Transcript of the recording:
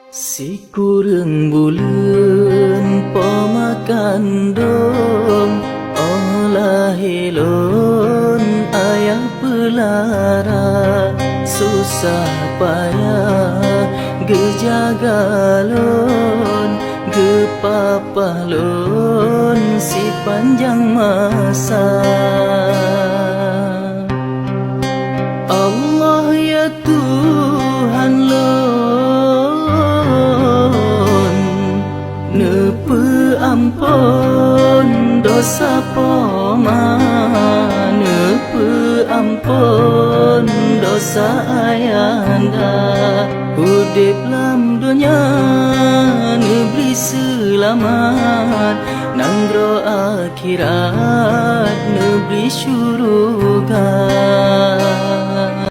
Si kurang bulan pemakan dom olah helon ayah pelara susah payah gejagalon gepapalon si panjang masa. Allah ya Tuhan lon nepe ampun dosa poma nepe ampun dosa ayanda udip lam dunia neberi selamat nangro akhirat neberi syurga.